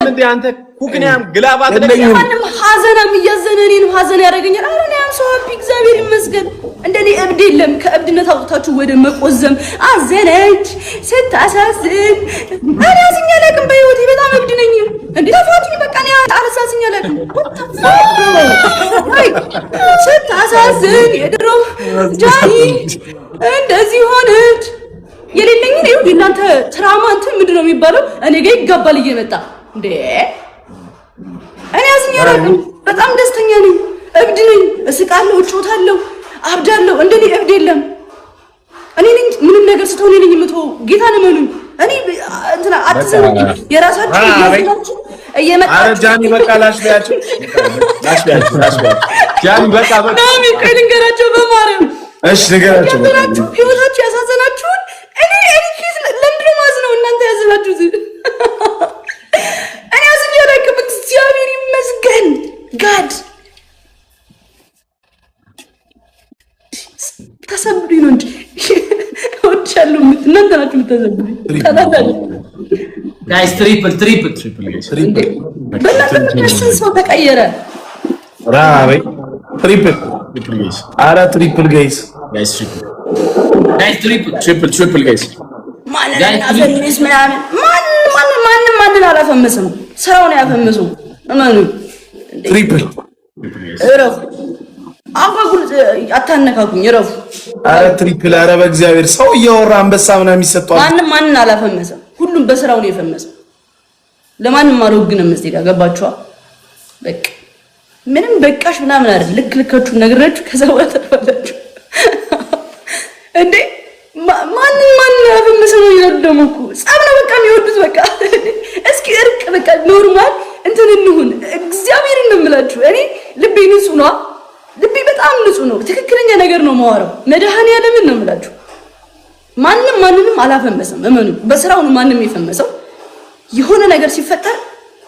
እንዴ አንተ ኩክኒያም ግላባት ማንም ሐዘናም እያዘነኔን ሐዘን ያደርገኛል። አረ ነው ሰው እግዚአብሔር ይመስገን እንደኔ እብድ የለም። ከእብድነት አውጥታችሁ ወደ መቆዘም አዘነች ስታሳዝን አረ አዝኛ ለቅም በህይወቴ በጣም እብድ ነኝ እንዴ ተፋቱኝ በቃ ነው አልሳዝኛ ለቅም ስታሳዝን የድሮ ጃኒ እንደዚህ ሆነች የሌለኝ ነው እናንተ ትራማ እንትን ምንድነው የሚባለው እኔ ጋር ይጋባል እየመጣ እንዴ እኔ አዝኛለሁ በጣም ደስተኛ ነኝ እብድ ነኝ እስቃለሁ እጮታለሁ አብዳለሁ እንደኔ እብድ የለም እኔ ነኝ ምንም ነገር ስትሆን ነኝ የምትወው ጌታ ነው መሉኝ እኔ እንትና አትዘኑ የራሳችሁ ይያዝላችሁ እየመጣችሁ አረ ጃኒ በቃ ላሽ ቢያችሁ ጃኒ በቃ ናሚ ከልንገራቸው በማርያም እሺ ንገራቸው ህይወታችሁ ያሳዘናችሁን እኔ ኪስ ለምንድን ነው ማዝነው እናንተ ያዘናችሁት እኔ አዝኛለሁ እግዚአብሔር ይመስገን ጋድ ተሰብዱኝ ነው እንጂ ወጥቻለሁ እናንተ ናችሁ የምትዘብዱኝ ታላላችሁ ጋይስ ትሪፕል በእናንተ ሰው ተቀየረ ራበይ ትሪፕል አረ ትሪፕል ጋይስ ትሪፕል ጋይስ ማንናዘንስ ማንን አላፈመስም ስራውን ያፈመስው እማኑ ትሪፕል እረፍ አባጉል አታነካኩኝ እረፍ አረ ትሪፕል አረ በእግዚአብሔር ሰው እያወራ አንበሳ ምናምን የሚሰጠው ማንን አላፈመስም ሁሉም በስራው ነው የፈመሰው ለማንም አልወግንም እዚህ ጋር ገባችኋ በቃ ምንም በቃሽ ምናምን አይደል ልክልካችሁን ነግራችሁ ከዛ ወጣ ተፈላችሁ እንዴ ማንን አፈመስው ነው ይደደሙኩ ጻም ነው በቃ የሚወዱት በቃ እስኪ እርቅ በቃ ኖርማል እንትን እንሁን እግዚአብሔርን ነው የምላችሁ እኔ ልቤ ንጹህ ነው ልቤ በጣም ንጹህ ነው ትክክለኛ ነገር ነው ማወራው መድኃኒዓለምን ነው የምላችሁ ማንንም አላፈመስም እመኑ በስራው ነው ማንንም የፈመሰው የሆነ ነገር ሲፈጠር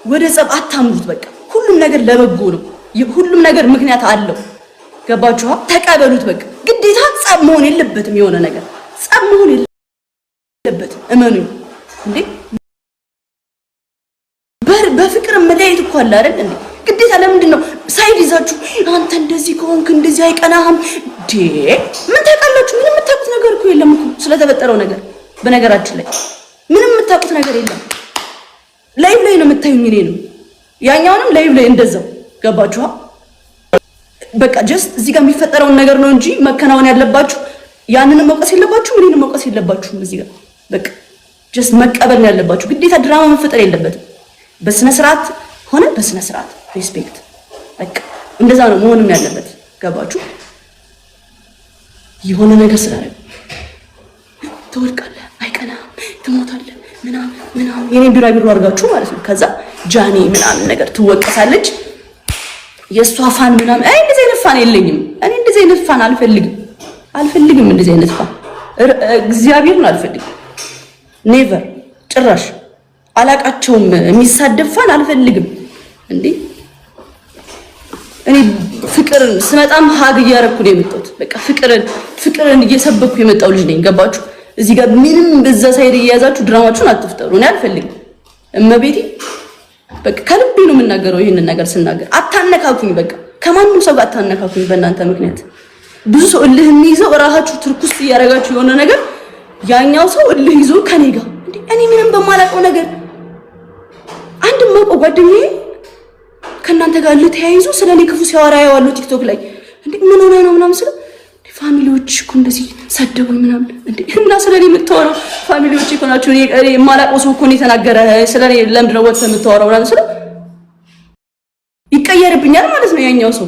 ወደ ጸብ አታምሩት በቃ ሁሉም ነገር ለበጎ ነው ሁሉም ነገር ምክንያት አለው ገባችኋ ተቀበሉት በቃ ግዴታ ጸብ መሆን የለበትም የሆነ ነገር ጸብ መሆን የለበትም እመኑ እንዴ በፍቅር መለያየት እኮ አለ አይደል እንዴ ግዴታ ለምንድን ነው ሳይድ ይዛችሁ አንተ እንደዚህ ከሆንክ እንደዚህ አይቀናህም ዴ ምን ታውቃላችሁ ምንም የምታውቁት ነገር እኮ የለም እኮ ስለተፈጠረው ነገር በነገራችን ላይ ምንም የምታውቁት ነገር የለም ላይቭ ላይ ነው የምታዩኝ እኔ ነው ያኛውንም ላይቭ ላይ እንደዛው ገባችኋ በቃ ጀስት እዚህ ጋር የሚፈጠረውን ነገር ነው እንጂ መከናወን ያለባችሁ ያንንም መውቀስ የለባችሁ ምንንም መውቀስ የለባችሁ እዚህ ጋር በቃ ጀስት መቀበል ነው ያለባችሁ ግዴታ ድራማ መፈጠር የለበትም በስነ ስርዓት ሆነ በስነ ስርዓት ሪስፔክት በቃ እንደዛ ነው መሆንም ያለበት ገባችሁ የሆነ ነገር ስላረግ ትወድቃለህ አይቀናም ትሞታለህ ምናምን የኔ ቢራቢሮ አድርጋችሁ ማለት ነው ከዛ ጃኒ ምናምን ነገር ትወቀሳለች የሷ ፋን ምናምን አይ እንደዚህ አይነት ፋን የለኝም እኔ እንደዚህ አይነት ፋን አልፈልግም እንደዚህ አይነት ፋን እግዚአብሔርን አልፈልግም ኔቨር ጭራሽ አላቃቸውም የሚሳደብ ፋን አልፈልግም እንዴ እኔ ፍቅርን ስመጣም ሀግ እያረኩ ነው የመጣሁት በቃ ፍቅርን እየሰበኩ የመጣው ልጅ ነኝ ገባችሁ እዚህ ጋር ምንም በዛ ሳይድ እየያዛችሁ ድራማችሁን አትፍጠሩ እኔ አልፈልግም እመቤቴ በቃ ከልቤ ነው የምናገረው ይሄንን ነገር ስናገር አታነካኩኝ በቃ ከማንም ሰው ጋር አታነካኩኝ በእናንተ ምክንያት ብዙ ሰው እልህ የሚይዘው እራሳችሁ ትርኩስ እያደረጋችሁ የሆነ ነገር ያኛው ሰው እልህ ይዞ ከኔ ጋር እንዴ እኔ ምንም በማላውቀው ነገር አንድ ማቆ ጓደኛዬ ከእናንተ ጋር ልተያይዞ ስለኔ ክፉ ሲያወራ ያዋለው ቲክቶክ ላይ እንዴ ምን ሆነ ነው ምናምን ስለ ፋሚሊዎች እኮ እንደዚህ ሰደቡኝ ምናምን እንዴ እና ስለኔ የምታወራው ፋሚሊዎች እኮ ናቸው እኔ የማላውቀው ሰው እኮ ነው የተናገረ ስለኔ ለምንድን ነው ወጥተህ የምታወራው ምናምን ስለ ይቀየርብኛል ማለት ነው ያኛው ሰው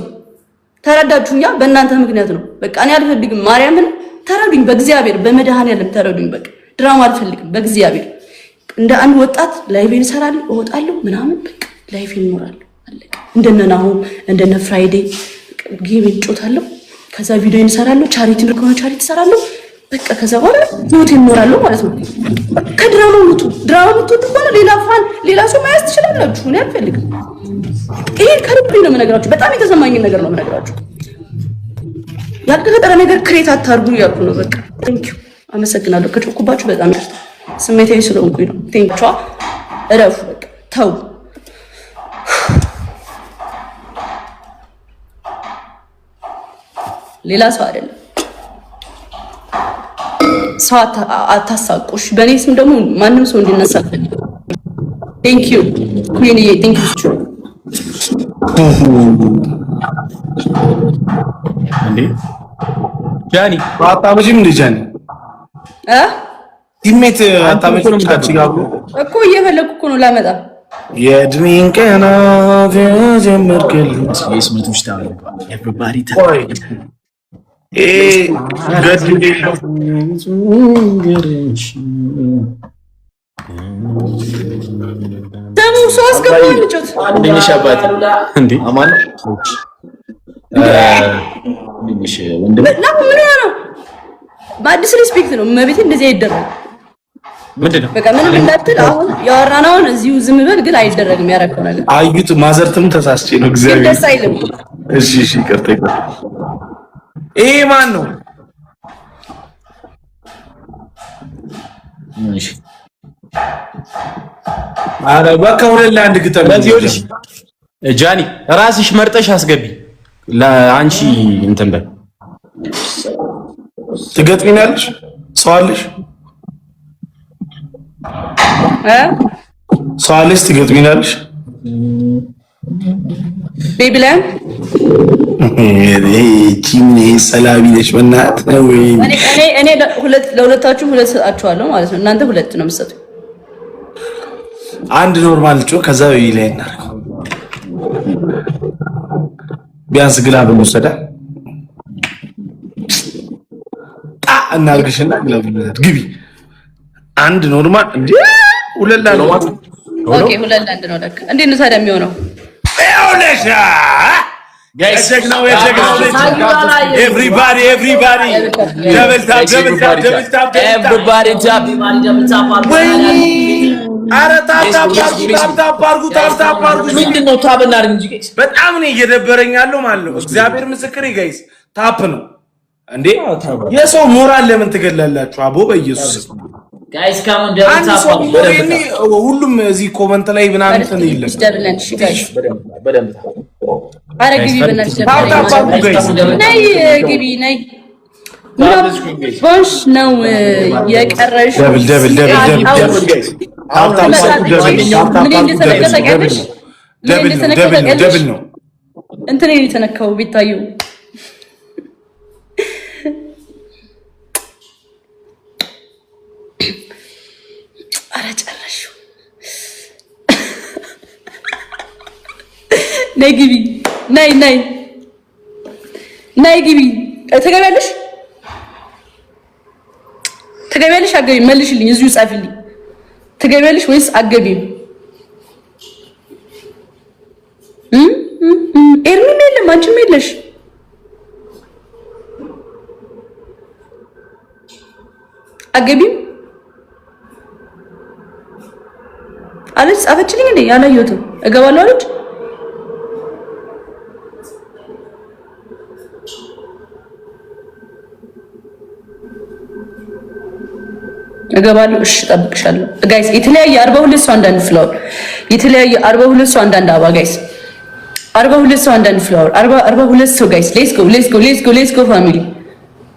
ተረዳችሁኛ በእናንተ ምክንያት ነው በቃ እኔ አልፈልግም ማርያምን ተረዱኝ በእግዚአብሔር በመድኃኒዓለም ተረዱኝ በቃ ድራማ አልፈልግም በእግዚአብሔር እንደ አንድ ወጣት ላይቬን እሰራለሁ እወጣለሁ ምናምን በቃ ላይቬን እኖራለሁ አለቀ እንደነናሁ እንደነ ፍራይዴ ጌም እጮታለሁ ከዛ ቪዲዮ እንሰራለሁ ቻሪቲ ምር ከሆነ ቻሪቲ እሰራለሁ በቃ ከዛ በኋላ ህይወት እኖራለሁ ማለት ነው ከድራማው ውጡ ድራማው ውጡ ከሆነ ሌላ ሰው ማያዝ ትችላላችሁ እኔ አልፈልግም ይሄ ከልቤ ነው የምነግራችሁ በጣም የተሰማኝን ነገር ነው የምነግራችሁ ያልተፈጠረ ነገር ክሬት አታርጉ ያልኩ ነው በቃ ቴንኪው አመሰግናለሁ ከጮኩባችሁ በጣም ስሜታዊ ስለሆንኩኝ ነው ቴንኪው እረፉ በቃ ተው ሌላ ሰው አይደለም። ሰው አታሳቁሽ። በኔ ስም ደግሞ ማንም ሰው እንዲነሳ ፈልግ። ቴንክ ዩ ኩዊንዬ፣ ቴንክ ዩ እንዴ ጃኒ አታመጪም እንዴ ጃኒ? ቲሜት አታመጪም እኮ እየፈለኩ እኮ ነው ላመጣ የእድሜን ቀናት የጀመርክልኝ የስመቶች ታውቃለህ ኤቭሪባዲ ደሙ ሰው አስገባኝ ልጆት ትንሽ አባቴ እንዴ አማን ትንሽ ወንድም ምን ነው በአዲስ ሪስፔክት ነው መቤቴ እንደዚህ አይደረግ ምንድነው በቃ ምንም እንዳትል አሁን ያወራናውን እዚሁ ዝም በል ግን አይደረግም ያረከው ነገር አዩት ማዘርትም ተሳስቼ ነው እግዚአብሔር ደስ አይልም እሺ ይቅርታ ይሄ ማን ነው እሺ አረ በቃ ወለላ አንድ ግጠም ለዚህልሽ ጃኒ ራስሽ መርጠሽ አስገቢ ለአንቺ እንትን በል ትገጥሚናለሽ ሰው አለሽ ሰው አለሽ ትገጥሚናለሽ ቤቢላም ጂሚ ሰላቢ ነሽ በእናትህ ነው እኔ ለሁለታችሁ ሁለት ሰጣችኋለሁ ማለት ነው እናንተ ሁለት ነው የምትሰጡኝ አንድ ኖርማል ጮ ከዛ በይላይ እናርገው ቢያንስ ግላብ እንወሰዳ እናርግሽና ግላብ ግቢ አንድ ኖርማል እንዴ ሁለላ ነው ኦኬ ሁለላ አንድ ነው ለካ እንዴ ነው ታዲያ የሚሆነው ኤውለሻ ጋይስ ነው ኤቭሪባዲ ደብል ታፕ ኤቭሪባዲ ታፕ አረ ታፕ አርጉ ምንድነው ታፕ እናድርግ እንጂ በጣም ነው እየደበረኝ ያለው ማለት ነው እግዚአብሔር ምስክሬ ጋይስ ታፕ ነው እንዴ የሰው ሞራል ለምን ትገላላችሁ አቦ በኢየሱስ ጋይስ ካም እንደም ታፕ ሁሉም እዚህ ኮመንት ላይ ምናምን እንትን ይላል ደብለን እሺ ጋይስ በደንብ አረ ግቢ በእናትሽ ነይ ግቢ ነይ ቦንሽ ነው የቀረሽ ደብል ነው እንትን የተነካው ቢታዩ አረ ጨረሽው ነይ ግቢ ነይ ግቢ ትገቢያለሽ አገቢ መልሽልኝ እዚሁ ጻፊልኝ ትገቢያለሽ ወይስ አገቢም ኤርሚም የለም አንቺም የለሽ አገቢም አለች ጻፈችልኝ እንዴ ያላየሁትም እገባለሁ አለች እገባለሁ እሺ ጠብቅሻለሁ ጋይስ የተለያየ 42 ሰው አንዳንድ ፍላወር የተለያየ 42 ሰው አንዳንድ አበባ ጋይስ 42 ሰው አንዳንድ ፍላወር 42 ሰው ጋይስ ሌትስ ጎ ፋሚሊ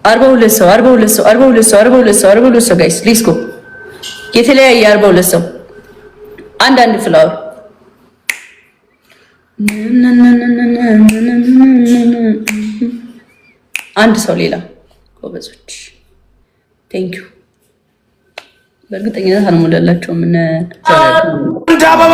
42 ሰው ጋይስ ሌትስ ጎ የተለያየ 42 ሰው አንዳንድ ፍላወር አንድ ሰው ሌላ ጎበዞች ቴንክ ዩ በእርግጠኝነት አልሞላላቸው ምን አንድ አበባ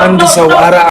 አንድ ሰው